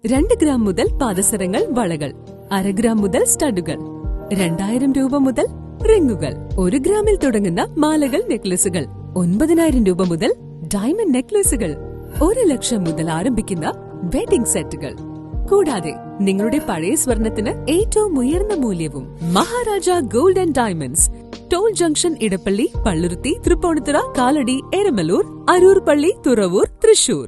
2 gram മുതൽ പാദസരങ്ങൾ, വളകൾ, 1/2 gram മുതൽ സ്റ്റഡുകൾ, 2000 രൂപ മുതൽ റിങ്ങുകൾ, 1 ഗ്രാമിൽ തുടങ്ങുന്ന മാലകൾ, നെക്ലസുകൾ, 9000 രൂപ മുതൽ ഡയമണ്ട് നെക്ലസുകൾ, 1 ലക്ഷം മുതൽ ആരംഭിക്കുന്ന വെഡിംഗ് സെറ്റുകൾ. കൂടാതെ നിങ്ങളുടെ പഴയ സ്വർണത്തിന് ഏറ്റവും ഉയർന്ന മൂല്യവും. Maharaja gold and diamonds, toll junction, Edappally, Palluruthy, Tripunithura, Kalady, Eramalloor, Aroor പള്ളി, തുറവൂർ, തൃശൂർ.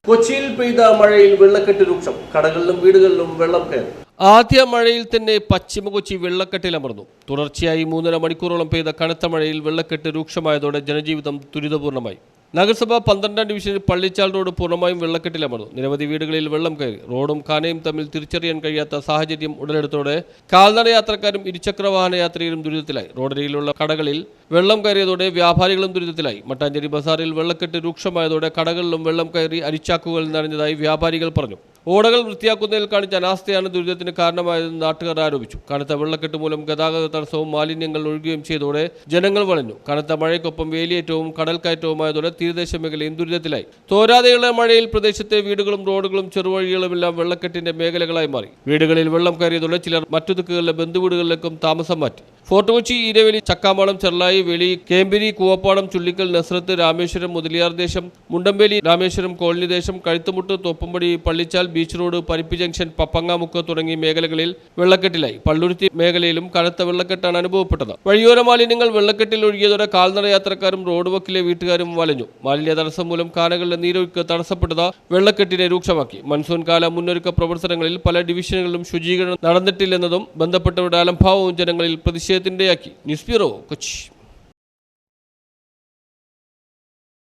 കൊച്ചിയിൽ പെയ്ത മഴയിൽ വെള്ളക്കെട്ട് രൂക്ഷം. കടകളിലും വീടുകളിലും വെള്ളം കയറി. ആദ്യ മഴയിൽ തന്നെ പശ്ചിമ കൊച്ചി വെള്ളക്കെട്ടിലമർന്നു. തുടർച്ചയായി 3.5 മണിക്കൂറോളം പെയ്ത കനത്ത മഴയിൽ വെള്ളക്കെട്ട് രൂക്ഷമായതോടെ ജനജീവിതം ദുരിതപൂർണമായി. നഗരസഭ 12-ാം ഡിവിഷനിൽ പള്ളിച്ചാൽ റോഡ് പൂർണ്ണമായും വെള്ളക്കെട്ടിലമർന്നു. നിരവധി വീടുകളിൽ വെള്ളം കയറി. റോഡും കാനയും തമ്മിൽ തിരിച്ചറിയാൻ കഴിയാത്ത സാഹചര്യം ഉടലെടുത്തോടെ കാൽനട യാത്രക്കാരും ഇരുചക്രവാഹന യാത്രികരും ദുരിതത്തിലായി. റോഡരികിലുള്ള കടകളിൽ വെള്ളം കയറിയതോടെ വ്യാപാരികളും ദുരിതത്തിലായി. മട്ടാഞ്ചേരി ബസാറിൽ വെള്ളക്കെട്ട് രൂക്ഷമായതോടെ കടകളിലും വെള്ളം കയറി അരിച്ചാക്കുകൾ നിറഞ്ഞതായി വ്യാപാരികൾ പറഞ്ഞു. ഓടകൾ വൃത്തിയാക്കുന്നതിൽ കാണിച്ച അനാസ്ഥയാണ് ദുരിതത്തിന് കാരണമായതെന്ന് നാട്ടുകാർ ആരോപിച്ചു. കനത്ത വെള്ളക്കെട്ട് മൂലം ഗതാഗത തടസ്സവും മാലിന്യങ്ങൾ ഒഴുകുകയും ചെയ്തതോടെ ജനങ്ങൾ വളഞ്ഞു. കനത്ത മഴയ്ക്കൊപ്പം വേലിയേറ്റവും കടൽക്കയറ്റവുമായതോടെ തീരദേശ മേഖലയും ദുരിതത്തിലായി. തോരാതെയുള്ള മഴയിൽ പ്രദേശത്തെ വീടുകളും റോഡുകളും ചെറുവഴികളുമെല്ലാം വെള്ളക്കെട്ടിന്റെ മേഖലകളായി മാറി. വീടുകളിൽ വെള്ളം കയറിയതോടെ ചിലർ മറ്റു ദിക്കുകളിലെ ബന്ധുവീടുകളിലേക്കും താമസം മാറ്റി. ഫോർട്ട് കൊച്ചി, ഈരവേലി, ചക്കാമാളം, ചെർലായി, വെളി, കേമ്പിരി, കൂവപ്പാടം, ചുള്ളിക്കൽ, നസ്രത്ത്, രാമേശ്വരം, മുതലിയാർ ദേശം, മുണ്ടമ്പേലി, രാമേശ്വരം, കോളനി ദേശം, Kazhuthumuttu, Thoppumpady, Pallichal, beach road, Parippi junction, Pappangamukku തുടങ്ങിയ മേഖലകളിൽ വെള്ളക്കെട്ടിലായി. പള്ളുരുത്തി മേഖലയിലും കനത്ത വെള്ളക്കെട്ടാണ് അനുഭവപ്പെട്ടത്. വഴിയോര മാലിന്യങ്ങൾ വെള്ളക്കെട്ടിൽ ഒഴുകിയതോടെ കാൽനട യാത്രക്കാരും റോഡ് വക്കിലെ വീട്ടുകാരും വലഞ്ഞു. മാലിന്യ തടസ്സം മൂലം കാനകളുടെ നീരൊഴുക്ക് തടസ്സപ്പെട്ടത് വെള്ളക്കെട്ടിനെ രൂക്ഷമാക്കി. മൺസൂൺ കാല മുന്നൊരുക്ക പ്രവർത്തനങ്ങളിൽ പല ഡിവിഷനുകളിലും ശുചീകരണം നടന്നിട്ടില്ലെന്നതും ബന്ധപ്പെട്ടവരുടെ അലംഭാവവും ജനങ്ങളിൽ പ്രതിഷേധത്തിനിടയാക്കി. News bureau, Kochi.